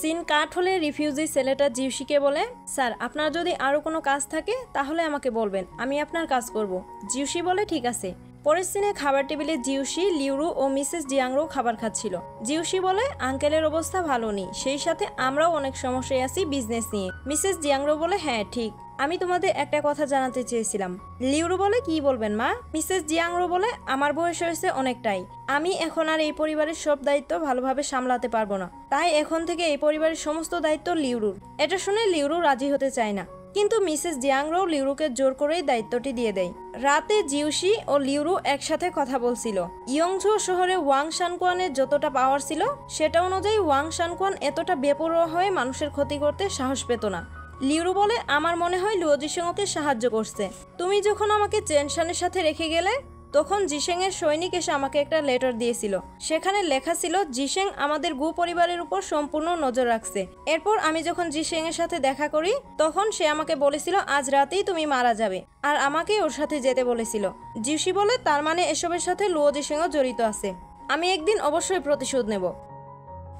Scene কাট হলে refugee ছেলেটা জিউসিকে বলে, স্যার আপনার যদি আরও কোনো কাজ থাকে তাহলে আমাকে বলবেন, আমি আপনার কাজ করব। জিউসি বলে ঠিক আছে। পরের সিনে খাবার টেবিলে জিউসি, লিউরু ও মিসেস জিয়াংরো খাবার খাচ্ছিল। জিউসি বলে আঙ্কেলের অবস্থা ভালো নেই, সেই সাথে আমরাও অনেক সমস্যায় আছি বিজনেস নিয়ে। মিসেস জিয়াংরো বলে হ্যাঁ ঠিক, আমি তোমাদের একটা কথা জানাতে চেয়েছিলাম। লিউরু বলে কি বলবেন মা? মিসেস জিয়াংরো বলে আমার বয়স হয়েছে অনেকটাই, আমি এখন আর এই পরিবারের সব দায়িত্ব ভালোভাবে সামলাতে পারবো না, তাই এখন থেকে এই পরিবারের সমস্ত দায়িত্ব লিউরুর। এটা শুনে লিউরু রাজি হতে চায় না, কিন্তু মিসেস জিয়াংরো লিউরুকে জোর করেই দায়িত্বটি দিয়ে দেয়। রাতে জিউসি ও লিউরু একসাথে কথা বলছিল। ইয়ংঝো শহরে ওয়াং শানকুয়ানের যতটা পাওয়ার ছিল সেটা অনুযায়ী ওয়াং শানকুয়ান এতটা বেপরোয়া হয়ে মানুষের ক্ষতি করতে সাহস পেত না। লিউরু বলে আমার মনে হয় লুও জিশেংকে সাহায্য করছে। তুমি যখন আমাকে চেনশানের সাথে রেখে গেলে তখন জিশেং এর সৈনিক এসে আমাকে একটা লেটার দিয়েছিল, সেখানে লেখা ছিল জিশেং আমাদের গু পরিবারের উপর সম্পূর্ণ নজর রাখছে। এরপর আমি যখন জিশেং এর সাথে দেখা করি তখন সে আমাকে বলেছিল আজ রাতেই তুমি মারা যাবে, আর আমাকে ওর সাথে যেতে বলেছিল। জিউসি বলে তার মানে এসবের সাথে লুও জিশেংও জড়িত আছে, আমি একদিন অবশ্যই প্রতিশোধ নেব।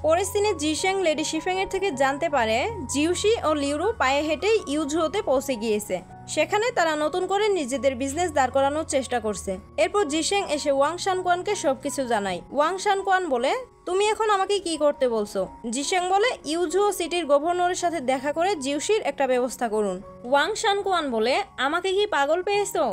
পরের সিনে জিশেং লেডি শিফেং এর থেকে জানতে পারে জিউসি ও লিউরু পায়ে হেঁটেই ইউঝোতে পৌঁছে গিয়েছে, সেখানে তারা নতুন করে নিজেদের বিজনেস দাঁড় করানোর চেষ্টা করছে। এরপর জিশেং এসে ওয়াং শানকুয়ানকে সবকিছু জানায়। ওয়াং শানকুয়ান বলে তুমি এখন আমাকে কি করতে বলছো? জিশেং বলে ইউঝো সিটির গভর্নরের সাথে দেখা করে জিউসির একটা ব্যবস্থা করুন। ওয়াং শানকুয়ান বলে আমাকে কি পাগল পেয়েছো?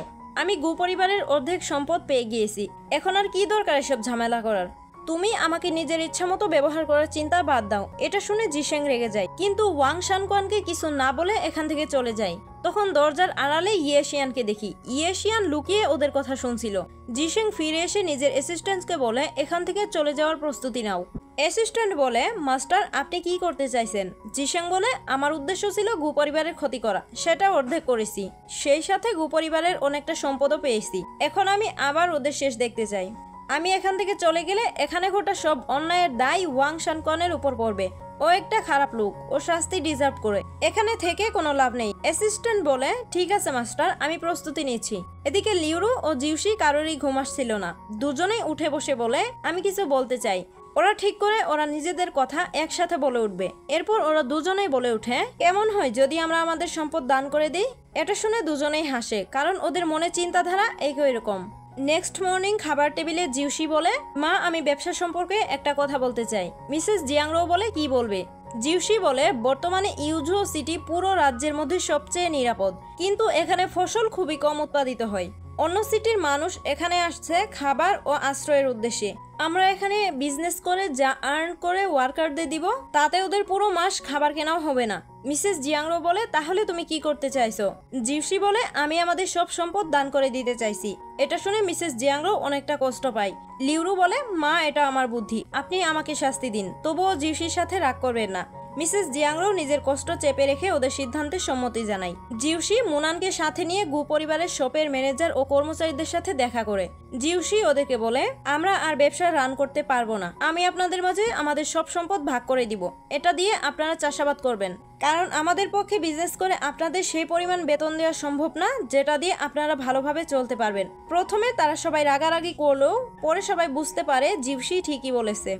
আমি গু পরিবারের অর্ধেক সম্পদ পেয়ে গিয়েছি, এখন আর কি দরকার এসব ঝামেলা করার? তুমি আমাকে নিজের ইচ্ছা মতো ব্যবহার করার চিন্তা বাদ দাও। এটা শুনে জিশেং রেগে যায়, কিন্তু ওয়াং শানকুয়ানকে কিছু না বলে এখান থেকে চলে যায়। তখন দরজার আড়ালে ইয়েশিয়ানকে দেখি, ইয়েশিয়ান লুকিয়ে ওদের কথা শুনছিল। জিশেং ফিরে এসে নিজের অ্যাসিস্ট্যান্টকে বলে এখান থেকে চলে যাওয়ার প্রস্তুতি নাও। অ্যাসিস্ট্যান্ট বলে মাস্টার আপনি কি করতে চাইছেন? জিশেং বলে আমার উদ্দেশ্য ছিল গু পরিবারের ক্ষতি করা, সেটা অর্ধেক করেছি, সেই সাথে গু পরিবারের অনেকটা সম্পদও পেয়েছি, এখন আমি আবার ওদের শেষ দেখতে চাই। আমি এখান থেকে চলে গেলে এখানে ঘটা সব অন্যায়ের দায় ওয়াং শানকুয়ানের উপর পড়বে। ও একটা খারাপ লোক, ও শাস্তি ডিজার্ভ করে, এখানে থেকে কোনো লাভ নেই। অ্যাসিস্ট্যান্ট বলে ঠিক আছে মাস্টার, আমি প্রস্তুতি নিচ্ছি। এদিকে লিউরু ও জিউসি কারোরই ঘুম আসছিল না, দুজনেই উঠে বসে বলে আমি কিছু বলতে চাই। ওরা ঠিক করে ওরা নিজেদের কথা একসাথে বলে উঠবে। এরপর ওরা দুজনেই বলে উঠে কেমন হয় যদি আমরা আমাদের সম্পদ দান করে দিই? এটা শুনে দুজনেই হাসে, কারণ ওদের মনে চিন্তাধারা একই রকম। নেক্সট মর্নিং খাবার টেবিলে জিউসি বলে মা আমি ব্যবসা সম্পর্কে একটা কথা বলতে চাই। মিসেস জিয়াংরো বলে কি বলবে? জিউসি বলে বর্তমানে ইউঝো সিটি পুরো রাজ্যের মধ্যে সবচেয়ে নিরাপদ, কিন্তু এখানে ফসল খুবই কম উৎপাদিত হয়। অন্য সিটির মানুষ এখানে আসছে খাবার ও আশ্রয়ের উদ্দেশ্যে। আমরা এখানে বিজনেস করে যা আর্ন করে ওয়ার্কারদের দিব, তাতে ওদের পুরো মাস খাবার কেনাও হবে না। মিসেস জিয়াংরো বলে তাহলে তুমি কি করতে চাইছো? জিউসি বলে আমি আমাদের সব সম্পদ দান করে দিতে চাইছি। এটা শুনে মিসেস জিয়াংরো অনেকটা কষ্ট পায়। লিউরু বলে মা এটা আমার বুদ্ধি, আপনি আমাকে শাস্তি দিন, তবুও জিউসির সাথে রাগ করবেন না। মিসেস জিয়াংরো নিজের কষ্ট চেপে রেখে ওদের সিদ্ধান্তে সম্মতি জানায়। জিউসি মুনানকে সাথে নিয়ে গু পরিবারের শপের ম্যানেজার ও কর্মচারীদের সাথে দেখা করে। জিউসি ওদেরকে বলে আমরা আর ব্যবসা রান করতে পারবো না, আমি আপনাদের মাঝে আমাদের সব সম্পদ ভাগ করে দিব, এটা দিয়ে আপনারা চাষাবাদ করবেন, কারণ আমাদের পক্ষে বিজনেস করে আপনাদের সেই পরিমাণ বেতন দেওয়া সম্ভব না যেটা দিয়ে আপনারা ভালোভাবে চলতে পারবেন। প্রথমে তারা সবাই রাগারাগি করলেও পরে সবাই বুঝতে পারে জিউসি ঠিকই বলেছে।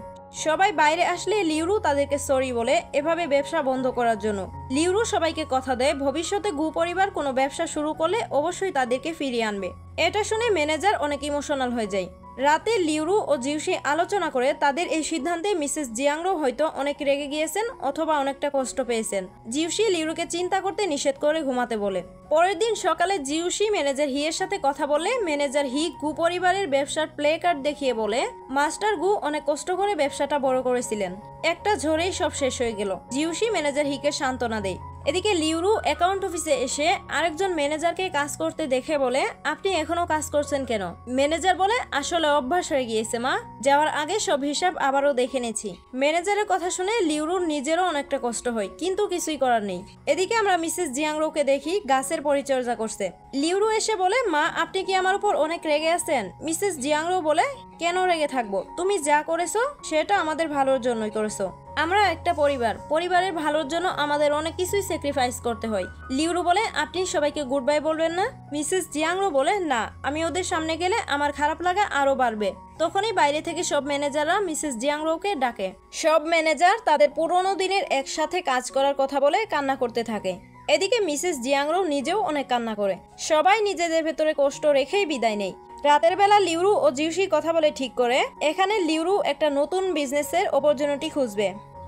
সবাই বাইরে আসলে লিউরু তাদেরকে সরি বলে এভাবে ব্যবসা বন্ধ করার জন্য। লিউরু সবাইকে কথা দেয় ভবিষ্যতে গু পরিবার কোনো ব্যবসা শুরু করলে অবশ্যই তাদেরকে ফিরিয়ে আনবে। এটা শুনে ম্যানেজার অনেক ইমোশনাল হয়ে যায়। রাতে লিউরু ও জিউসি আলোচনা করে তাদের এই সিদ্ধান্তে মিসেস জিয়াংরো হয়তো অনেক রেগে গিয়েছেন অথবা অনেকটা কষ্ট পেয়েছেন। জিউসি লিউরুকে চিন্তা করতে নিষেধ করে ঘুমাতে বলে। পরের দিন সকালে জিউসি ম্যানেজার হিয়ের সাথে কথা বলে ম্যানেজার হি গু পরিবারের ব্যবসার প্লে কার্ড দেখিয়ে বলে মাস্টার গু অনেক কষ্ট করে ব্যবসাটা বড় করেছিলেন, একটা ঝড়েই সব শেষ হয়ে গেল। জিউসি ম্যানেজার হিকে সান্ত্বনা দেয়। এদিকে লিউরু অ্যাকাউন্ট অফিসে এসে আরেকজন ম্যানেজারকে কাজ করতে দেখে বলে আপনি এখনো কাজ করছেন কেন? ম্যানেজার বলে আসলে অভ্যাস হয়ে গিয়েছে মা, যাওয়ার আগে সব হিসাব আবারও দেখে নেছি। ম্যানেজারের কথা শুনে লিউরুর নিজেরও অনেকটা কষ্ট হয়, কিন্তু কিছুই করার নেই। এদিকে আমরা মিসেস জিয়াংরোকে দেখি গাছের পরিচর্যা করছে। লিউরু এসে বলে মা আপনি কি আমার উপর অনেক রেগে আছেন? মিসেস জিয়াংরো বলে কেন রেগে থাকবো, তুমি যা করেছো সেটা আমাদের ভালোর জন্যই করেছো। আমরা একটা পরিবার, পরিবারের ভালোর জন্য আমাদের অনেক কিছুই স্যাক্রিফাইস করতে হয়। লিউরু বলে আপনি সবাইকে গুড বাই বলবেন না? মিসেস জিয়াংরো বলে না, আমি ওদের সামনে গেলে আমার খারাপ লাগা আরো বাড়বে। তখনই বাইরে থেকে সব ম্যানেজাররা মিসেস জিয়াংরোকে ডাকে। সব ম্যানেজার তাদের পুরনো দিনের একসাথে কাজ করার কথা বলে কান্না করতে থাকে। এদিকে মিসেস জিয়াংরো নিজেও অনেক কান্না করে। সবাই নিজেদের ভেতরে কষ্ট রেখেই বিদায় নেয়। রাতের বেলা লিউরু ও জিউশি কথা বলে ঠিক করে এখানে লিউরু একটা নতুন বিজনেসের অপরচুনিটি খুঁজবে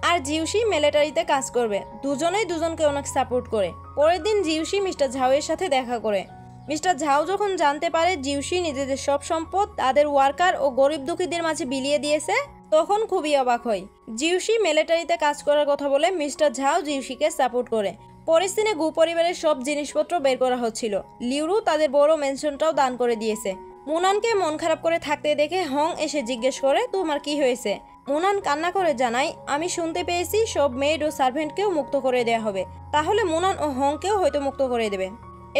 আর জিউশি মিলিটারিতে কাজ করবে। দুজনেই দুজনকে অনেক সাপোর্ট করে। পরের দিন জিউশি মিস্টার ঝাওয়ের সাথে দেখা করে। মিস্টার ঝাও যখন জানতে পারে জিউশি নিজেদের সব সম্পদ তাদের ওয়ার্কার ও গরিব দুঃখীদের মাঝে বিলিয়ে দিয়েছে, তখন খুবই অবাক হয়। জিউশি মিলিটারিতে কাজ করার কথা বলে মিস্টার ঝাও জিউশিকে সাপোর্ট করে। পরের দিনে গু পরিবারের সব জিনিসপত্র বের করা হচ্ছিল। লিউরু তাদের বড় মেনশনটাও দান করে দিয়েছে। মুনানকে মন খারাপ করে থাকতে দেখে হং এসে জিজ্ঞেস করে, তোমার কি হয়েছে? মুনান কান্না করে জানায়, আমি শুনতে পেয়েছি সব মেড ও সার্ভেন্টকেও মুক্ত করে দেওয়া হবে, তাহলে মুনান ও হংকেও হয়তো মুক্ত করে দেবে।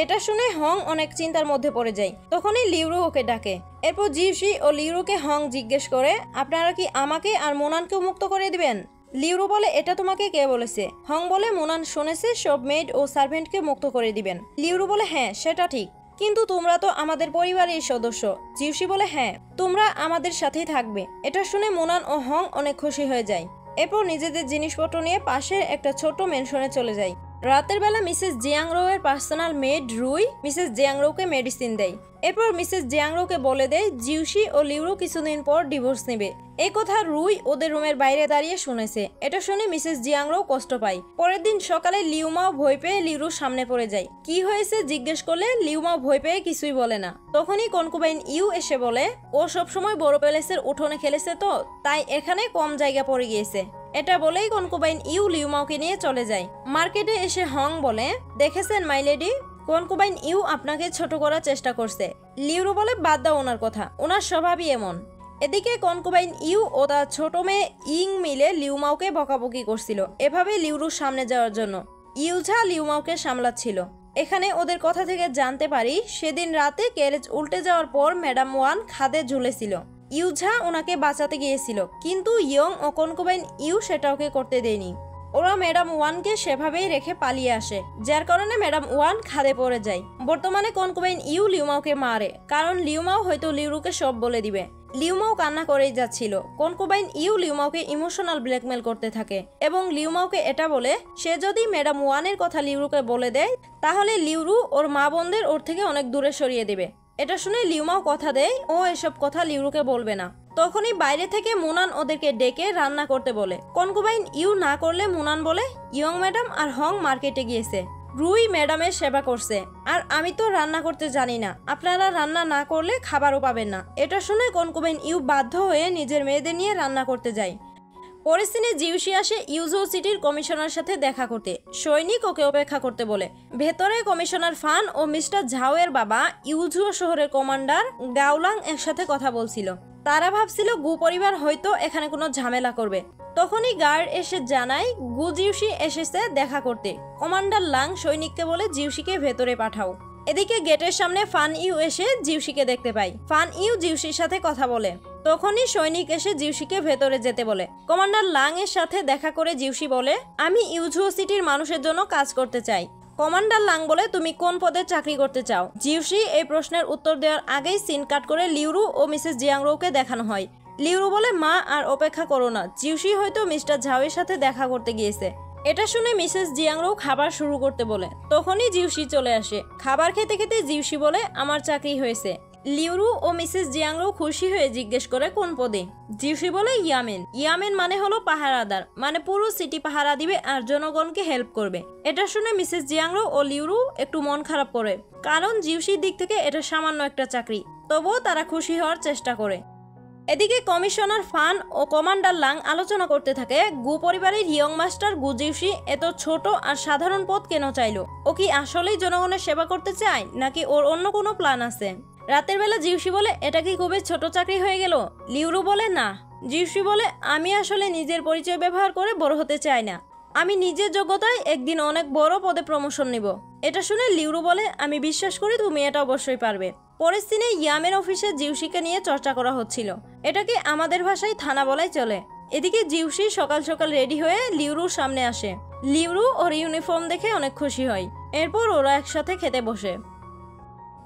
এটা শুনে হং অনেক চিন্তার মধ্যে পড়ে যায়। তখনই লিউরু ওকে ডাকে। এরপর জিউশি ও লিউরুকে হং জিজ্ঞেস করে, আপনারা কি আমাকে আর মুনানকেও মুক্ত করে দিবেন? লিউরু বলে, এটা তোমাকে কে বলেছে? হং বলে, মুনান শুনেছে সব মেড ও সার্ভেন্টকে মুক্ত করে দিবেন। লিউরু বলে, হ্যাঁ সেটা ঠিক, কিন্তু তোমরা তো আমাদের পরিবারের সদস্য। জিউশি বলে, হ্যাঁ তোমরা আমাদের সাথেই থাকবে। এটা শুনে মুনান ও হং অনেক খুশি হয়ে যায়। এরপর নিজেদের জিনিসপত্র নিয়ে পাশের একটা ছোট মেনশনে চলে যায়। রাতের বেলা মিসেস জিয়াংরো এর পার্সোনাল মেড রুই মিসেস জিয়াংরোকে মেডিসিন দেয়। এরপর মিসেস জিয়াংরোকে বলে দেয় জিউশি ও লিউরু কিছুদিন পর ডিভোর্স নেবে। এই কথা রুই ওদের রুমের বাইরে দাঁড়িয়ে শুনেছে। এটা শুনে মিসেস জিয়াংরো কষ্ট পায়। পরের দিন সকালে লিউমাও ভয় পেয়ে লিউরুর সামনে পড়ে যায়। কি হয়েছে জিজ্ঞেস করলে লিউমাও ভয় পেয়ে কিছুই বলে না। তখনই কনকুবাইন ইউ এসে বলে, ও সবসময় বড় প্যালেসের উঠোনে খেলেছে তো তাই এখানে কম জায়গা পড়ে গিয়েছে। এটা বলেই কনকুবাইন ইউ লিউমাওকে নিয়ে চলে যায়। মার্কেটে এসে হং বলে, দেখেছেন মাই লেডি, কনকুবাইন ইউ আপনাকে ছোট করার চেষ্টা করছে। লিউরু বলে, বাদ দাও ওনার কথা, ওনার স্বভাবই এমন। এদিকে কনকুবাইন ইউ ও তার ছোট মেয়ে ইং মিলে লিউমাওকে বকাবকি করছিল এভাবে লিউরুর সামনে যাওয়ার জন্য। ইউঝা লিউমাওকে সামলাচ্ছিল। এখানে ওদের কথা থেকে জানতে পারি সেদিন রাতে ক্যারেজ উল্টে যাওয়ার পর ম্যাডাম ওয়ান খাদে ঝুলেছিল। ইউঝা ওনাকে বাঁচাতে গিয়েছিল, কিন্তু ইয়ং ও কনকুবাইন ইউ সেটা ওকে করতে দেয়নি। ওরা ম্যাডাম ওয়ানকে সেভাবেই রেখে পালিয়ে আসে, যার কারণে ম্যাডাম ওয়ান খাদে পড়ে যায়। বর্তমানে কনকুবাইন ইউ লিউমাওকে মারে, কারণ লিউমাও হয়তো লিউরুকে সব বলে দিবে। লিউমাও কান্না করেই যাচ্ছিল। কনকুবাইন ইউ লিউমাওকে ইমোশনাল ব্ল্যাকমেল করতে থাকে এবং লিউমাওকে এটা বলে সে যদি ম্যাডাম ওয়ানের কথা লিউরুকে বলে দেয় তাহলে লিউরু ওর মা বোনদের ওর থেকে অনেক দূরে সরিয়ে দেবে। এটা শুনে লিউমাও কথা দেয় ও এসব কথা লিউরুকে বলবে না। তখনই বাইরে থেকে মুনান ওদেরকে ডেকে রান্না করতে বলে। কনকুবাইন ইউ না করলে মুনান বলে, ইয়ং ম্যাডাম আর হং মার্কেটে গিয়েছে, রুই ম্যাডামের সেবা করছে, আর আমি তো রান্না করতে জানি না, আপনারা রান্না না করলে খাবারও পাবেন না। এটা শুনে কনকুবাইন ইউ বাধ্য হয়ে নিজের মেয়েদের নিয়ে রান্না করতে যায়। পরের দিনে জিউশি আসে ইউজো সিটির কমিশনার সাথে দেখা করতে। সৈনিক ওকে অপেক্ষা করতে বলে। ভেতরে কমিশনার ফান ও মিস্টার ঝাওয়ের বাবা ইউজুও শহরের কমান্ডার গাওলাং একসাথে কথা বলছিল। তারা ভাবছিল গু পরিবার হয়তো এখানে কোনো ঝামেলা করবে। তখনই গার্ড এসে জানায় গু জিউশি এসেছে দেখা করতে। কমান্ডার লাং সৈনিককে বলে জিউশিকে ভেতরে পাঠাও। এদিকে গেটের সামনে ফান ইউ এসে জিউশিকে দেখতে পায়। ফান ইউ জিউশির সাথে কথা বলে। তখনই সৈনিক এসে জিউশিকে ভেতরে যেতে বলে। কমান্ডার লাং এর সাথে দেখা করে জিউশি বলে, আমি ইউজুও সিটির মানুষের জন্য কাজ করতে চাই। কমান্ডার লাং বলে, তুমি কোন পদে চাকরি করতে চাও? জিউশি এই প্রশ্নের উত্তর দেওয়ার আগেই সিন কাট করে লিউরু ও মিসেস জিয়াংরোকে দেখানো হয়। লিউরু বলে, মা আর অপেক্ষা করো না, জিউশি হয়তো মিস্টার ঝাওয়ের সাথে দেখা করতে গিয়েছে। এটা শুনে মিসেস জিয়াংরো খাবার শুরু করতে বলে। তখনই জিউশি চলে আসে। খাবার খেতে খেতে জিউশি বলে, আমার চাকরি হয়েছে। লিউরু ও মিসেস জিয়াংরো খুশি হয়ে জিজ্ঞেস করে, কোন পদে? জিউশি বলে, ইয়ামেন। ইয়ামেন মানে হলো পাহারাদার, মানে পুরো সিটি পাহারা দিবে আর জনগণকে হেল্প করবে। এটা শুনে মিসেস জিয়াংরো ও লিউরু একটু মন খারাপ করে, কারণ জিউশির দিক থেকে এটা সামান্য একটা চাকরি। তবুও তারা খুশি হওয়ার চেষ্টা করে। এদিকে কমিশনার ফান ও কমান্ডার লাং আলোচনা করতে থাকে, গু পরিবারের ইয়ং মাস্টার গু জিউশি এত ছোট আর সাধারণ পদ কেন চাইলো? ও কি আসলেই জনগণের সেবা করতে চায়, নাকি ওর অন্য কোনো প্ল্যান আছে? রাতের বেলা জিউশি বলে, এটা কি খুবই ছোট চাকরি হয়ে গেল? লিউরু বলে, না। জিউশি বলে, আমি আসলে নিজের পরিচয় ব্যবহার করে বড় হতে চাই না, আমি নিজের যোগ্যতায় একদিন অনেক বড় পদে প্রমোশন নিব। এটা শুনে লিউরু বলে, আমি বিশ্বাস করি তুমি এটা অবশ্যই পারবে। পরের দিনে ইয়ামেন অফিসে জিউশিকে নিয়ে চর্চা করা হচ্ছিল। এটাকে আমাদের ভাষায় থানা বলাই চলে। এদিকে জিউশি সকাল সকাল রেডি হয়ে লিউরুর সামনে আসে। লিউরু ওর ইউনিফর্ম দেখে অনেক খুশি হয়। এরপর ওরা একসাথে খেতে বসে।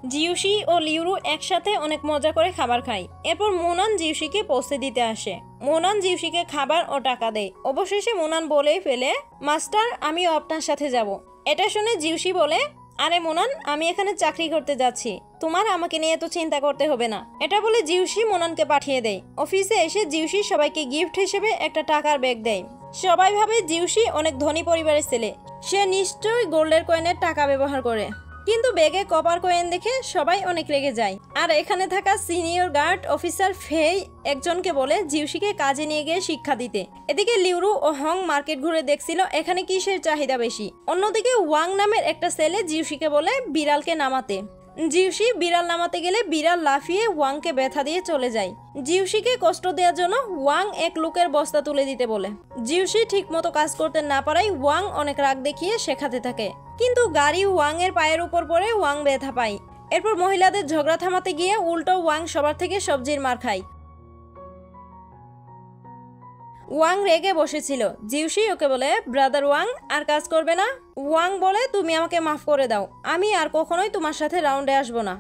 জিউসি ও লিউরু একসাথে অনেক মজা করে খাবার খায়। এরপর মোনান জিউসিকে পৌঁছে দিতে আসে। মোনান জিউসিকে খাবার ও টাকা দেয়। অবশেষে মোনান বলেই ফেলে, মাস্টার আমিও আপনার সাথে যাব। এটা শুনে জিউসি বলে, আরে মোনান, আমি এখানে চাকরি করতে যাচ্ছি, তোমার আমাকে নিয়ে এত চিন্তা করতে হবে না। এটা বলে জিউসি মোনানকে পাঠিয়ে দেয়। অফিসে এসে জিউসি সবাইকে গিফট হিসেবে একটা টাকার ব্যাগ দেয়। সবাই ভাবে জিউসি অনেক ধনী পরিবারের ছেলে, সে নিশ্চয়ই গোল্ডের কয়েনের টাকা ব্যবহার করে। কিন্তু ব্যাগে কপার কয়েন দেখে সবাই অনেক রেগে যায়। আর এখানে থাকা সিনিয়র গার্ড অফিসার ফেই একজনকে বলে জিউসিকে কাজে নিয়ে গিয়ে শিক্ষা দিতে। এদিকে লিউরু ও হং মার্কেট ঘুরে দেখছিল এখানে কিসের চাহিদা বেশি। অন্যদিকে ওয়াং নামের একটা ছেলে জিউসিকে বলে বিড়ালকে নামাতে। জিউসি বিড়াল নামাতে গেলে বিড়াল লাফিয়ে ওয়াংকে ব্যথা দিয়ে চলে যায়। জিউসিকে কষ্ট দেওয়ার জন্য ওয়াং এক লোকের বস্তা তুলে দিতে বলে। জিউসি ঠিক মতো কাজ করতে না পারায় ওয়াং অনেক রাগ দেখিয়ে শেখাতে থাকে, কিন্তু গাড়ি ওয়াং এর পায়ের উপর পড়ে ওয়াং ব্যথা পায়। এরপর মহিলাদের ঝগড়া থামাতে গিয়ে উল্টো ওয়াং সবার থেকে সবজির মার খায়। ওয়াং রেগে বসেছিল। জিউসি ওকে বলে, ব্রাদার ওয়াং, আর কাজ করবে না? ওয়াং বলে, তুমি আমাকে মাফ করে দাও, আমি আর কখনোই তোমার সাথে রাউন্ডে আসবো না।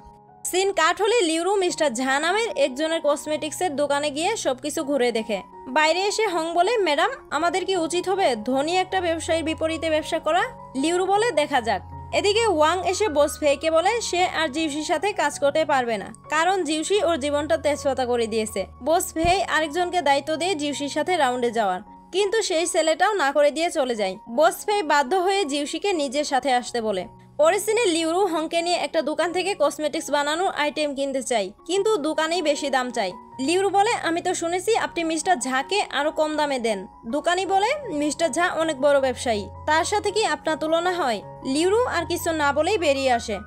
সিন কাট হলে লিউরু মিস্টার ঝা নামের একজনের কসমেটিক্সের দোকানে গিয়ে সবকিছু ঘুরে দেখে। বাইরে এসে হং বলে, ম্যাডাম, আমাদের কি উচিত হবে ধনী একটা ব্যবসায়ীর বিপরীতে ব্যবসা করা? লিউরু বলে, দেখা যাক। এদিকে ওয়াং এসে বস ফেইকে বলে সে আর জিউসির সাথে কাজ করতে পারবে না, কারণ জিউসি ওর জীবনটা তেজপাতা করে দিয়েছে। বস ফেই আরেকজনকে দায়িত্ব দিয়ে জিউসির সাথে রাউন্ডে যাওয়ার, কিন্তু সেই ছেলেটাও না করে দিয়ে চলে যায়। বস ফেই বাধ্য হয়ে জিউসিকে নিজের সাথে আসতে বলে। পরের সিনে লিউরু হংকে নিয়ে একটা দোকান থেকে কসমেটিক্স বানানোর আইটেম কিনতে চাই, কিন্তু দোকানেই বেশি দাম চাই। লিউরু বলে, আমি তো শুনেছি আপনি মিস্টার ঝাকে আরো কম দামে দেন। দোকানি বলে, মিস্টার ঝা অনেক বড় ব্যবসায়ী, তার সাথে কি আপনার তুলনা হয়? লিউরু আর কিছু না বলেই বেরিয়ে আসে।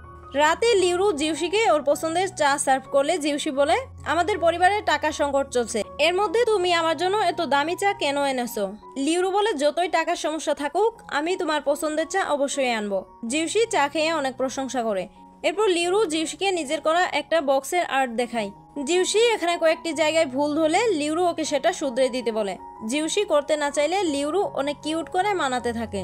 রাতে লিউরু জিউসিকে ওর পছন্দের চা সার্ভ করলে জিউসি বলে, আমাদের পরিবারের টাকা সংকট চলছে, এর মধ্যে তুমি আমার জন্য এত দামি চা কেন এনেছো? লিউরু বলে, যতই টাকার সমস্যা থাকুক আমি তোমার পছন্দের চা অবশ্যই আনবো। জিউসি চা খেয়ে অনেক প্রশংসা করে। এরপর লিউরু জিউসিকে নিজের করা একটা বক্সের আর্ট দেখায়। জিউসি এখানে কয়েকটি জায়গায় ভুল ধরলে লিউরু ওকে সেটা শুধরে দিতে বলে। জিউসি করতে না চাইলে লিউরু অনেক কিউট করে মানাতে থাকে।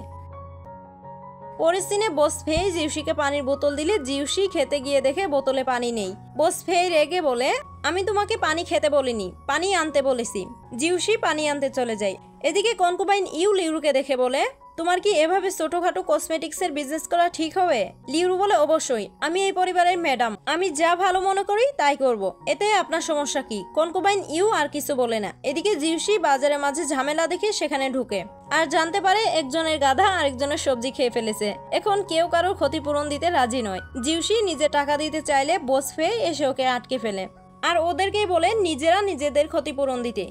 পরের সিনে বস ফেই জিউসিকে পানির বোতল দিলে জিউসি খেতে গিয়ে দেখে বোতলে পানি নেই। বস ফেই রেগে বলে, আমি তোমাকে পানি খেতে বলিনি, পানি আনতে বলেছি। জিউসি পানি আনতে চলে যায়। এদিকে কনকুবাইন ইউ লিউরুকে দেখে বলে, তোমার কি এভাবে ছোটখাটো কসমেটিক্সের বিজনেস করা ঠিক হবে? লিউরু বলে, অবশ্যই, আমি এই পরিবারের ম্যাডাম, আমি যা ভালো মনে করি তাই করব, এতে আপনার সমস্যা কি? কনকুবাইন ইউ আর কিছু বলে না। এদিকে জিউসি বাজারের মাঝে ঝামেলা দেখে সেখানে ঢুকে আর জানতে পারে একজনের গাধা আরেকজনের সবজি খেয়ে ফেলেছে। এখন কেউ কারোর ক্ষতিপূরণ দিতে রাজি নয়। জিউসি নিজে টাকা দিতে চাইলে বস ফেই এসে ওকে আটকে ফেলে আর ওদেরকেই বলে নিজেরা নিজেদের ক্ষতিপূরণ দিতে।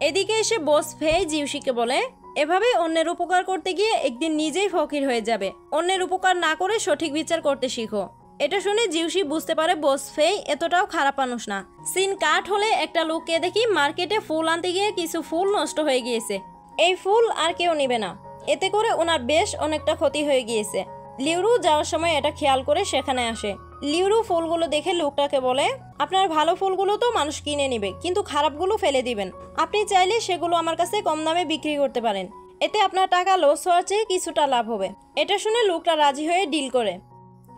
এদিকে এসে বস ফেই জিউসিকে বলে, এভাবে অন্যের উপকার করতে গিয়ে একদিন নিজেই ফকির হয়ে যাবে, অন্যের উপকার না করে সঠিক বিচার করতে শিখো। এটা শুনে জিউসি বুঝতে পারে বস ফেই এতটাও খারাপ মানুষ না। সিন কাট হলে একটা লোককে দেখি মার্কেটে ফুল আনতে গিয়ে কিছু ফুল নষ্ট হয়ে গিয়েছে। এই ফুল আর কেউ নেবে না, এতে করে ওনার বেশ অনেকটা ক্ষতি হয়ে গিয়েছে। লিউরু যাওয়ার সময় এটা খেয়াল করে সেখানে আসে। লিউরু ফুলগুলো দেখে লোকটাকে বলে, আপনার ভালো ফুলগুলো তো মানুষ কিনে নেবে, কিন্তু খারাপগুলো ফেলে দিবেন, আপনি চাইলে সেগুলো আমার কাছে কম দামে বিক্রি করতে পারেন, এতে আপনার টাকা লস হওয়ার চেয়ে কিছুটা লাভ হবে। এটা শুনে লোকটা রাজি হয়ে ডিল করে।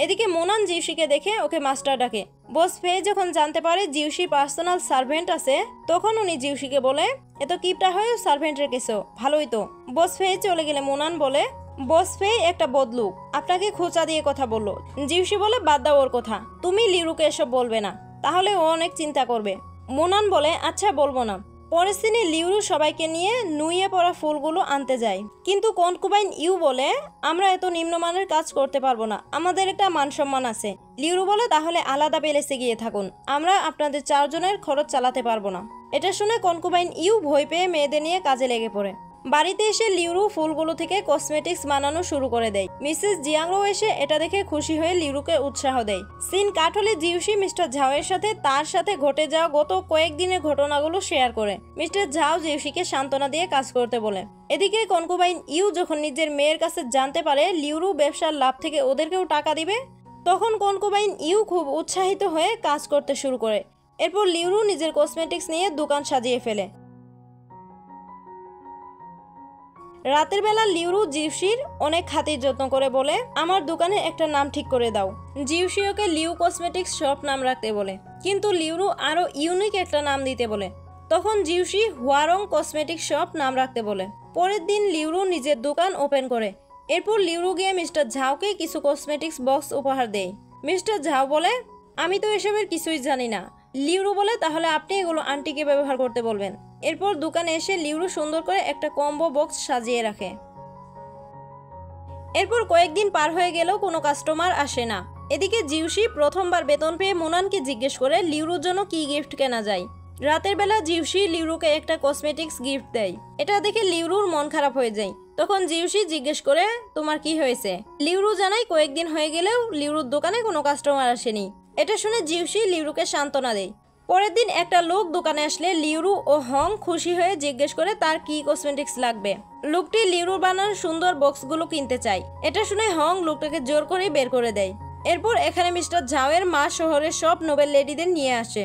এদিকে মোনান জিউসিকে দেখে ওকে মাস্টার ডাকে। বস ফেই যখন জানতে পারে জিউসি পার্সোনাল সার্ভেন্ট আছে, তখন উনি জিউসিকে বলে, এত কিপটা হয়ে সার্ভেন্ট রেখেছো, ভালোই তো। বস ফেই চলে গেলে মোনান বলে, বস ফেই একটা বদলুক, আপনাকে খোঁচা দিয়ে কথা বললো। জিউসি বলে, বাদ দাও ওর কথা, তুমি লিউরুকে এসব বলবে না, তাহলে ও অনেক চিন্তা করবে। মোনান বলে, আচ্ছা বলবো না। পরের দিনে লিউরু সবাইকে নিয়ে নুয়ে পড়া ফুলগুলো আনতে যায়, কিন্তু কনকুবাইন ইউ বলে, আমরা এত নিম্নমানের কাজ করতে পারবো না, আমাদের একটা মান সম্মান আছে। লিউরু বলে, তাহলে আলাদা প্যালেসে গিয়ে থাকুন, আমরা আপনাদের 4 জনের খরচ চালাতে পারবো না। এটা শুনে কনকুবাইন ইউ ভয় পেয়ে মেয়েদের নিয়ে কাজে লেগে পড়ে। বাড়িতে এসে লিউরু ফুলগুলো থেকে কসমেটিক্স বানানো শুরু করে দেয়। মিসেস জিয়াংরো এসে এটা দেখে খুশি হয়ে লিউরুকে উৎসাহ দেয়। সিন কাট হলে জিউসি মিস্টার ঝাওয়ের সাথে তার সাথে ঘটে যাওয়া গত কয়েকদিনের ঘটনাগুলো শেয়ার করে। মিস্টার ঝাও জিউসিকে সান্ত্বনা দিয়ে কাজ করতে বলে। এদিকে কনকুবাইন ইউ যখন নিজের মেয়ের কাছে জানতে পারে লিউরু ব্যবসার লাভ থেকে ওদেরকেও টাকা দিবে, তখন কনকুবাইন ইউ খুব উৎসাহিত হয়ে কাজ করতে শুরু করে। এরপর লিউরু নিজের কসমেটিক্স নিয়ে দোকান সাজিয়ে ফেলে। রাতের বেলা লিউরু জিউসির অনেক খাতির যত্ন করে বলে আমার দোকানে একটা নাম ঠিক করে দাও। জিউসি ওকে লিউ কসমেটিক্স শপ নাম রাখতে বলে, কিন্তু লিউরু আরো ইউনিক একটা নাম দিতে বলে। তখন জিউসি হুয়ারং কসমেটিক্স শপ নাম রাখতে বলে। পরের দিন লিউরু নিজের দোকান ওপেন করে। এরপর লিউরু গিয়ে মিস্টার ঝাওকে কিছু কসমেটিক্স বক্স উপহার দেয়। মিস্টার ঝাও বলে আমি তো এসবের কিছুই জানি না। লিউরু বলে তাহলে আপনি এগুলো আন্টিকে ব্যবহার করতে বলবেন। এরপর দোকানে এসে লিউরু সুন্দর করে একটা কম্বো বক্স সাজিয়ে রাখে। এরপর কয়েকদিন পার হয়ে গেলেও কোনো কাস্টমার আসে না। এদিকে জিউসি প্রথমবার বেতন পেয়ে মুনানকে জিজ্ঞেস করে লিউরুর জন্য কি গিফট কেনা যায়। রাতের বেলা জিউসি লিউরুকে একটা কসমেটিক্স গিফট দেয়। এটা দেখে লিউরুর মন খারাপ হয়ে যায়। তখন জিউসি জিজ্ঞেস করে তোমার কি হয়েছে। লিউরু জানায় কয়েকদিন হয়ে গেলেও লিউরুর দোকানে কোনো কাস্টমার আসেনি। এটা শুনে জিউসি লিউরুকে সান্ত্বনা দেয়। পরের দিন একটা লোক দোকানে আসলে লিউরু ও হং খুশি হয়ে জিজ্ঞেস করে তার কি কসমেটিক্স লাগবে। লোকটি লিউরুর বানানো সুন্দর বক্সগুলো কিনতে চায়। এটা শুনে হং লোকটাকে জোর করে বের করে দেয়। এরপর এখানে মিস্টার ঝাওয়ের মা শহরের সব নোবেল লেডিদের নিয়ে আসে।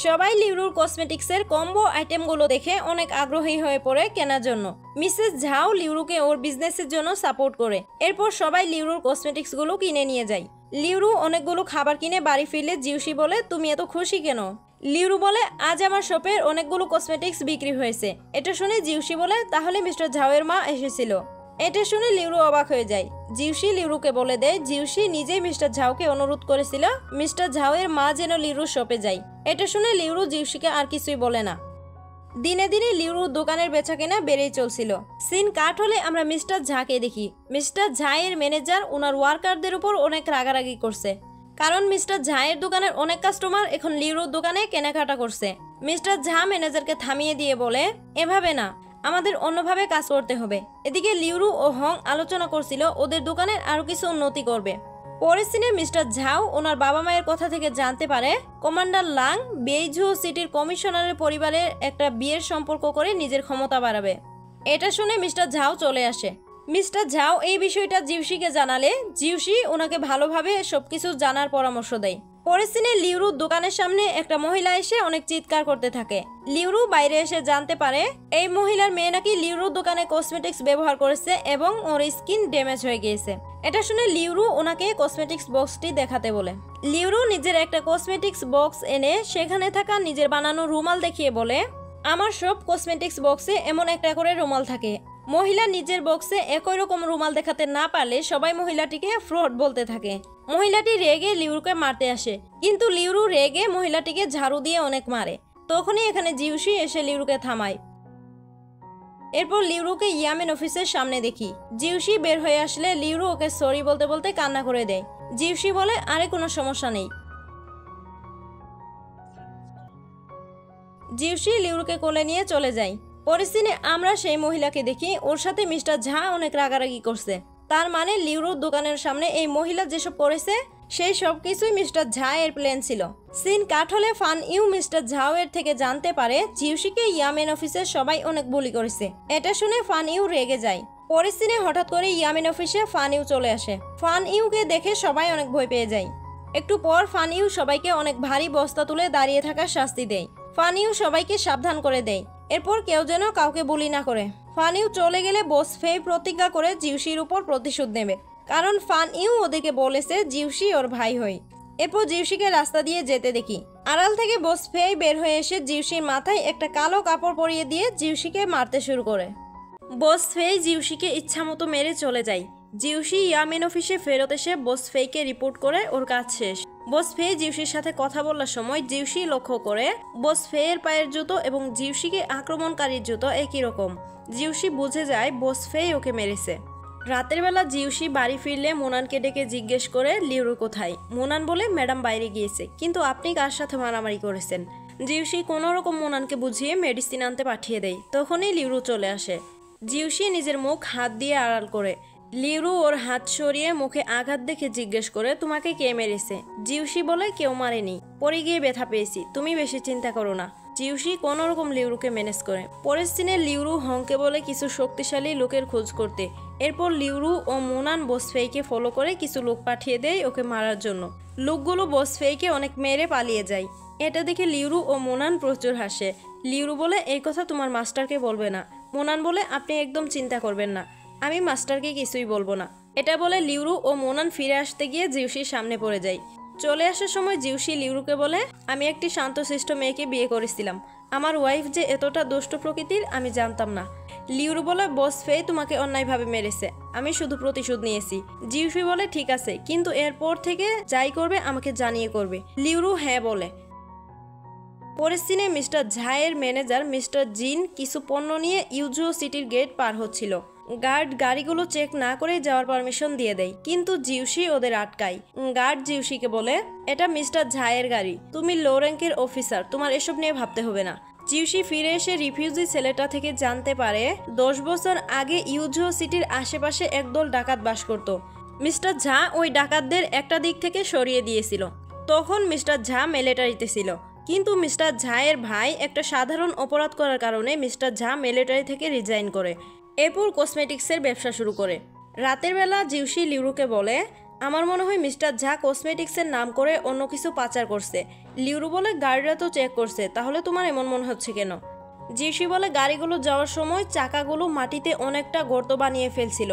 সবাই লিউরুর কসমেটিক্সের কম্বো আইটেমগুলো দেখে অনেক আগ্রহী হয়ে পড়ে কেনার জন্য। মিসেস ঝাও লিউরুকে ওর বিজনেসের জন্য সাপোর্ট করে। এরপর সবাই লিউরুর কসমেটিক্সগুলো কিনে নিয়ে যায়। লিউরু অনেকগুলো খাবার কিনে বাড়ি ফিরলে জিউসি বলে তুমি এত খুশি কেন। লিউরু বলে আজ আমার শপের অনেকগুলো কসমেটিক্স বিক্রি হয়েছে। এটা শুনে জিউসি বলে তাহলে মিস্টার ঝাওয়ের মা এসেছিল। এটা শুনে লিউরু অবাক হয়ে যায়। জিউসি লিউরুকে বলে দেয় জিউসি নিজেই মিস্টার ঝাওকে অনুরোধ করেছিল মিস্টার ঝাওয়ের মা যেন লিউরুর শপে যায়। এটা শুনে লিউরু জিউসিকে আর কিছুই বলে না। দিনে দিনে লিউরুর দোকানের বেচাকেনা বেড়েই চলছিল। সিন কাট হলে আমরা মিস্টার ঝাকে দেখি। মিস্টার ঝায়ের ম্যানেজার ওনার ওয়ার্কারদের উপর অনেক রাগারাগি করছে, কারণ মিস্টার ঝায়ের দোকানের অনেক কাস্টমার এখন লিউরুর দোকানে কেনাকাটা করছে। মিস্টার ঝা ম্যানেজারকে থামিয়ে দিয়ে বলে এভাবে না, আমাদের অন্যভাবে কাজ করতে হবে। এদিকে লিউরু ও হং আলোচনা করছিল ওদের দোকানের আরো কিছু উন্নতি করবে। পরের সিনে মিস্টার ঝাও ওনার বাবা মায়ের কথা থেকে জানতে পারে কমান্ডার লাং বেইঝু সিটির কমিশনারের পরিবারের একটা বিয়ের সম্পর্ক করে নিজের ক্ষমতা বাড়াবে। এটা শুনে মিস্টার ঝাও চলে আসে। মিস্টার ঝাও এই বিষয়টা জিউসিকে জানালে জিউসি ওনাকে ভালোভাবে সবকিছু জানার পরামর্শ দেয়। পরের সিনে লিউরুর দোকানের সামনে একটা মহিলা এসে অনেক চিৎকার করতে থাকে। লিউরু বাইরে এসে জানতে পারে এই মহিলার মেয়ে নাকি লিউরুর দোকানে কসমেটিক্স ব্যবহার করেছে এবং ওর স্কিন ড্যামেজ হয়ে গিয়েছে। এটা শুনে লিউরু ওনাকে কসমেটিক্স বক্সটি দেখাতে বলে। লিউরু নিজের একটা কসমেটিক্স বক্স এনে সেখানে থাকা নিজের বানানো রুমাল দেখিয়ে বলে আমার সব কসমেটিক্স বক্সে এমন একটা করে রুমাল থাকে। মহিলা নিজের বক্সে একই রকম রুমাল দেখাতে না পারলে সবাই মহিলাটিকে ফ্রড বলতে থাকে। মহিলাটি রেগে লিউরুকে মারতে আসে, কিন্তু লিউরু রেগে মহিলাটিকে ঝাড়ু দিয়ে অনেক মারে। তখনই এখানে জিউসি এসে লিউরুকে থামায়। এরপর লিউরুকে ইয়ামেন অফিসের সামনে দেখি। জিউসি বের হয়ে আসলে লিউরু ওকে সরি বলতে বলতে কান্না করে দেয়। জিউসি বলে আরে কোনো সমস্যা নেই। জিউসি লিউরুকে কোলে নিয়ে চলে যায়। পরের সিনে আমরা সেই মহিলাকে দেখি, ওর সাথে মিস্টার ঝা অনেক রাগারাগি করছে। তার মানে লিউরুর দোকানের সামনে এই মহিলা যেসব করেছে সেই সব কিছুই মিস্টার ঝা এর প্ল্যান ছিল। সিন কাট হলে ফান ইউ মিস্টার ঝাও এর থেকে জানতে পারে জিউসিকে ইয়ামেন অফিসের সবাই অনেক বুলি করেছে। এটা শুনে ফান ইউ রেগে যায়। পরের সিনে হঠাৎ করে ইয়ামেন অফিসে ফান ইউ চলে আসে। ফান ইউকে দেখে সবাই অনেক ভয় পেয়ে যায়। একটু পর ফান ইউ সবাইকে অনেক ভারী বস্তা তুলে দাঁড়িয়ে থাকার শাস্তি দেয়। ফান ইউ সবাইকে সাবধান করে দেয়, এরপর কেউ যেন কাউকে বুলি না করে। ফান ইউ চলে গেলে বস ফেই প্রতিজ্ঞা করে জিউসির উপর প্রতিশোধ নেবে, কারণ ফান ইউ ওদেরকে বলেছে জিউসি ওর ভাই হয়। এরপর জিউসিকে রাস্তা দিয়ে যেতে দেখি। আড়াল থেকে বস ফেই বের হয়ে এসে জিউসির মাথায় একটা কালো কাপড় পরিয়ে দিয়ে জিউসিকে মারতে শুরু করে। বস ফেই জিউসিকে ইচ্ছামতো মেরে চলে যায়। জিউসি ইয়ামেন অফিসে ফেরত এসে বস ফেইকে রিপোর্ট করে ওর কাজ শেষ। বস ফেই জিউসির সাথে কথা বলার সময় জিউসি লক্ষ্য করে বস ফেইয়ের পায়ের জুতো এবং জিউসিকে আক্রমণকারীর জুতো একই রকম। জিউসি বুঝে যায় বস ফেই ওকে মেরেছে। রাতের বেলা জিউসি বাড়ি ফিরলে মুনানকে ডেকে জিজ্ঞেস করে লিউরু কোথায়। মুনান বলে ম্যাডাম বাইরে গিয়েছে, কিন্তু আপনি কার সাথে মারামারি করেছেন। জিউসি কোনো রকম মুনানকে বুঝিয়ে মেডিসিন আনতে পাঠিয়ে দেয়। তখনই লিউরু চলে আসে। জিউসি নিজের মুখ হাত দিয়ে আড়াল করে। লিউরু ওর হাত সরিয়ে মুখে আঘাত দেখে জিজ্ঞেস করে তোমাকে কে মেরেছে। জিউসি বলে কেউ মারেনি, পরে গিয়ে ব্যথা পেয়েছি, তুমি বেশি চিন্তা করো না। জিউসি কোনো রকম লিউরুকে ম্যানেজ করে। পরের সিনে লিউরু হংকে বলে কিছু শক্তিশালী লোকের খোঁজ করতে। এরপর লিউরু ও মুনান বস ফেইকে ফলো করে কিছু লোক পাঠিয়ে দেয় ওকে মারার জন্য। লোকগুলো বস ফেইকে অনেক মেরে পালিয়ে যায়। এটা দেখে লিউরু ও মুনান প্রচুর হাসে। লিউরু বলে এই কথা তোমার মাস্টারকে বলবে না। মোনান বলে, আপনি একদম চিন্তা করবেন না, আমি মাস্টারকে কিছুই বলবো না। এটা বলে লিউরু ও মোনান ফিরে আসতে গিয়ে জিউসির সামনে পড়ে যায়। চলে আসার সময় জিউসি লিউরুকে বলে, আমি একটি শান্তশিষ্ট মেয়েকে বিয়ে করেছিলাম, আমার ওয়াইফ যে এতটা দুষ্ট প্রকৃতির আমি জানতাম না। লিউরু বলে, বস ফেই তোমাকে অন্যায়ভাবে মেরেছে, আমি শুধু প্রতিশোধ নিয়েছি। জিউসি বলে, ঠিক আছে, কিন্তু এরপর থেকে যাই করবে আমাকে জানিয়ে করবে। লিউরু হ্যাঁ বলে। পরের সিনে মিস্টার ঝায়ের ম্যানেজার মিস্টার জিন কিছু পণ্য নিয়ে ইউজুও সিটির গেট পার হচ্ছিল। গার্ড গাড়িগুলো চেক না করেই যাওয়ার পারমিশন দিয়ে দেয়, কিন্তু জিউসি ওদের আটকায়। গার্ড জিউসিকে বলে, এটা মিস্টার ঝায়ের গাড়ি, তুমি লো র্যাঙ্কের অফিসার, তোমার এসব নিয়ে ভাবতে হবে না। জিউসি ফিরে এসে রিফিউজি ছেলেটা থেকে জানতে পারে 10 বছর আগে ইউজুও সিটির আশেপাশে একদল ডাকাত বাস করত। মিস্টার ঝা ওই ডাকাতদের একটা দিক থেকে সরিয়ে দিয়েছিল। তখন মিস্টার ঝা মিলিটারিতে ছিল, কিন্তু মিস্টার ঝায়ের ভাই একটা সাধারণ অপরাধ করার কারণে মিস্টার ঝা মিলিটারি থেকে রিজাইন করে এরপর কসমেটিক্সের ব্যবসা শুরু করে। রাতের বেলা জিউসি লিউরুকে বলে, আমার মনে হয় মিস্টার ঝা কসমেটিক্সের নাম করে অন্য কিছু পাচার করছে। লিউরু বলে, গাড়িটা তো চেক করছে, তাহলে তোমার এমন মনে হচ্ছে কেন? জিউসি বলে, গাড়িগুলো যাওয়ার সময় চাকাগুলো মাটিতে অনেকটা গর্ত বানিয়ে ফেলছিল।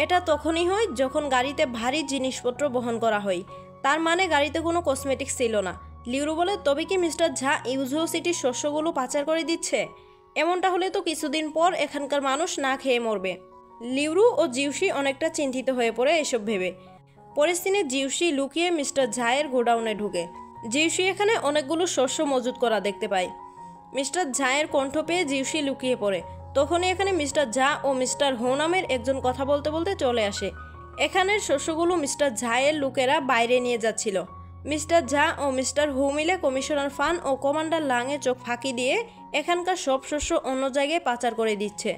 এটা তখনই হয় যখন গাড়িতে ভারী জিনিসপত্র বহন করা হয়, তার মানে গাড়িতে কোনো কসমেটিক্স ছিল না। লিউরু বলে, তবে কি মিস্টার ঝা ইউজুও সিটির শস্যগুলো পাচার করে দিচ্ছে? এমনটা হলে তো কিছুদিন পর এখানকার মানুষ না খেয়ে মরবে। লিউরু ও জিউসি অনেকটা চিন্তিত হয়ে পড়ে এসব ভেবে। পরের দিনে জিউসি লুকিয়ে মিস্টার ঝায়ের গোডাউনে ঢুকে। জিউসি এখানে অনেকগুলো শস্য মজুত করা দেখতে পায়। মিস্টার ঝায়ের কণ্ঠ পেয়ে জিউসি লুকিয়ে পড়ে। তখনই এখানে মিস্টার ঝা ও মিস্টার হো নামের একজন কথা বলতে বলতে চলে আসে। এখানের শস্যগুলো মিস্টার ঝায়ের লোকেরা বাইরে নিয়ে যাচ্ছিল। মিস্টার ঝা ও মিস্টার হু মিলে কমিশনার ফান ও কমান্ডার লাংয়ে চোখ ফাঁকি দিয়ে এখানকার সব শস্য অন্য জায়গায় পাচার করে দিচ্ছে।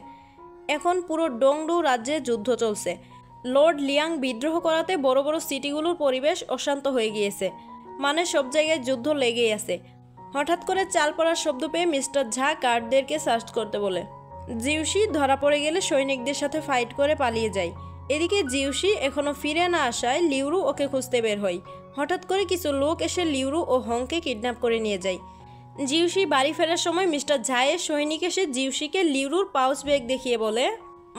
এখন পুরো ডংডু রাজ্যে যুদ্ধ চলছে। লর্ড লিয়াং বিদ্রোহ করাতে বড় বড় সিটিগুলোর পরিবেশ অশান্ত হয়ে গিয়েছে, মানে সব জায়গায় যুদ্ধ লেগেই আছে। হঠাৎ করে চাল পড়ার শব্দ পেয়ে মিস্টার ঝা গার্ডদেরকে সার্চ করতে বলে। জিউসি ধরা পড়ে গেলে সৈনিকদের সাথে ফাইট করে পালিয়ে যায়। এদিকে জিউসি এখনো ফিরে না আসায় লিউরু ওকে খুঁজতে বের হয়। হঠাৎ করে কিছু লোক এসে লিউরু ও হংকে কিডন্যাপ করে নিয়ে যায়। জিউসি বাড়ি ফেরার সময় মিস্টার ঝায়ের সৈনিক এসে জিউসিকে লিউরুর পাউচ ব্যাগ দেখিয়ে বলে,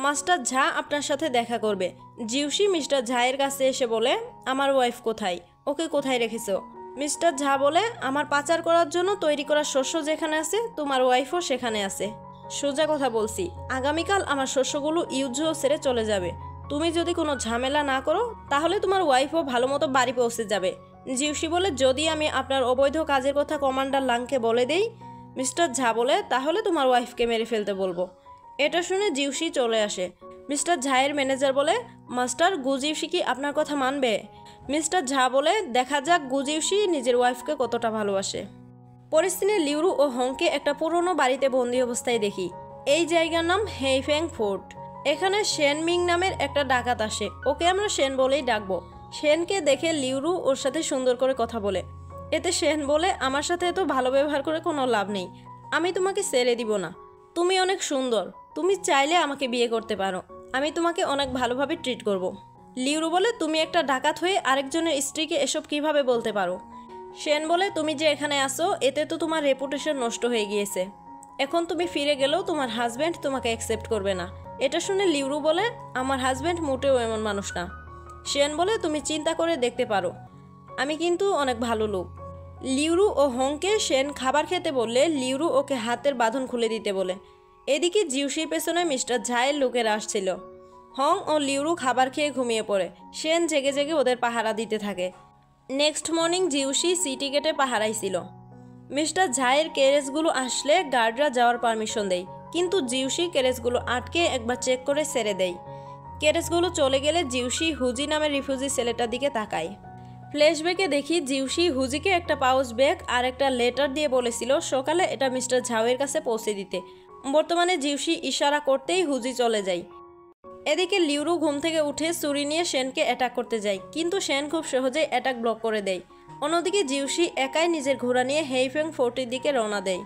মাস্টার ঝা আপনার সাথে দেখা করবে। জিউসি মিস্টার ঝায়ের কাছে এসে বলে, আমার ওয়াইফ কোথায়, ওকে কোথায় রেখেছো? মিস্টার ঝা বলে, আমার পাচার করার জন্য তৈরি করা শস্য যেখানে আছে তোমার ওয়াইফও সেখানে আছে। সোজা কথা বলছি, আগামীকাল আমার শস্যগুলো ইউজুও ছেড়ে চলে যাবে। তুমি যদি কোনো ঝামেলা না করো তাহলে তোমার ওয়াইফও ভালো মতো বাড়ি পৌঁছে যাবে। জিউসি বলে, যদি আমি আপনার অবৈধ কাজের কথা কমান্ডার লাংকে বলে দেই? মিস্টার ঝা বলে, তাহলে তোমার ওয়াইফকে মেরে ফেলতে বলবো। এটা শুনে জিউসি চলে আসে। মিস্টার ঝায়ের ম্যানেজার বলে, মাস্টার গুজিউসি কি আপনার কথা মানবে? মিস্টার ঝা বলে, দেখা যাক গুজিউসি নিজের ওয়াইফকে কতটা ভালোবাসে। পরিস্থিতি লিউরু ও হংকে একটা পুরনো বাড়িতে বন্দি অবস্থায় দেখি। এই জায়গার নাম হেইফেং ফোর্ট। এখানে শেন মিং নামের একটা ডাকাত আসে, ওকে আমরা শেন বলেই ডাকবো। শেনকে দেখে লিউরু ওর সাথে সুন্দর করে কথা বলে। এতে শেন বলে, আমার সাথে এত ভালো ব্যবহার করে কোনো লাভ নেই, আমি তোমাকে ছেড়ে দিব না। তুমি অনেক সুন্দর, তুমি চাইলে আমাকে বিয়ে করতে পারো, আমি তোমাকে অনেক ভালোভাবে ট্রিট করব। লিউরু বলে, তুমি একটা ডাকাত হয়ে আরেকজনের স্ত্রীকে এসব কিভাবে বলতে পারো? শেন বলে, তুমি যে এখানে আসো এতে তো তোমার রেপুটেশন নষ্ট হয়ে গিয়েছে, এখন তুমি ফিরে গেলেও তোমার হাজব্যান্ড তোমাকে অ্যাকসেপ্ট করবে না। এটা শুনে লিউরু বলে, আমার হাজব্যান্ড মোটেও এমন মানুষ না। শেন বলে, তুমি চিন্তা করে দেখতে পারো, আমি কিন্তু অনেক ভালো লোক। লিউরু ও হংকে শেন খাবার খেতে বললে লিউরু ওকে হাতের বাঁধন খুলে দিতে বলে। এদিকে জিউসির পেছনে মিস্টার ঝায়ের লোকেরা আসছিল। হং ও লিউরু খাবার খেয়ে ঘুমিয়ে পড়ে। শেন জেগে জেগে ওদের পাহারা দিতে থাকে। নেক্সট মর্নিং জিউসি সিটি গেটে পাহারাই ছিল। মিস্টার ঝায়ের ক্যারেজগুলো আসলে গার্ডরা যাওয়ার পারমিশন দেয়, কিন্তু জিউসি ক্যারেজগুলো আটকে একবার চেক করে ছেড়ে দেয়। ক্যারেজগুলো চলে গেলে জিউসি হুজি নামের রিফিউজি ছেলেটার দিকে তাকায়। ফ্ল্যাশব্যাকে দেখি জিউসি হুজিকে একটা পাউচ ব্যাগ আর একটা লেটার দিয়ে বলেছিল সকালে এটা মিস্টার ঝাওয়ের কাছে পৌঁছে দিতে। বর্তমানে জিউসি ইশারা করতেই হুজি চলে যায়। এদিকে লিউরু ঘুম থেকে উঠে ছুরি নিয়ে শেনকে অ্যাটাক করতে যায়, কিন্তু শেন খুব সহজেই অ্যাটাক ব্লক করে দেয়। অন্যদিকে জিউসি একাই নিজের ঘোড়া নিয়ে হেইফেং ফোর্টের দিকে রওনা দেয়।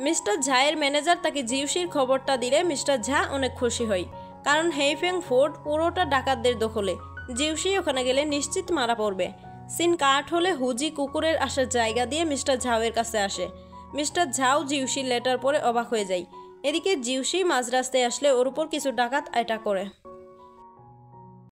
মিস্টার ঝায়ের ম্যানেজার তাকে জিউসির খবরটা দিলে মিস্টার ঝা অনেক খুশি হয়, কারণ হেইফেং ফোর্ট পুরোটা ডাকাতদের দখলে। জিউসি ওখানে গেলে নিশ্চিত মারা পড়বে। সিন কাট হলে হুজি কুকুরের আসার জায়গা দিয়ে মিস্টার ঝাওয়ের কাছে আসে। মিস্টার ঝাও জিউসির লেটার পড়ে অবাক হয়ে যায়। এদিকে জিউসি মাঝ রাস্তায় আসলে ওর উপর কিছু ডাকাত অ্যাটাক করে।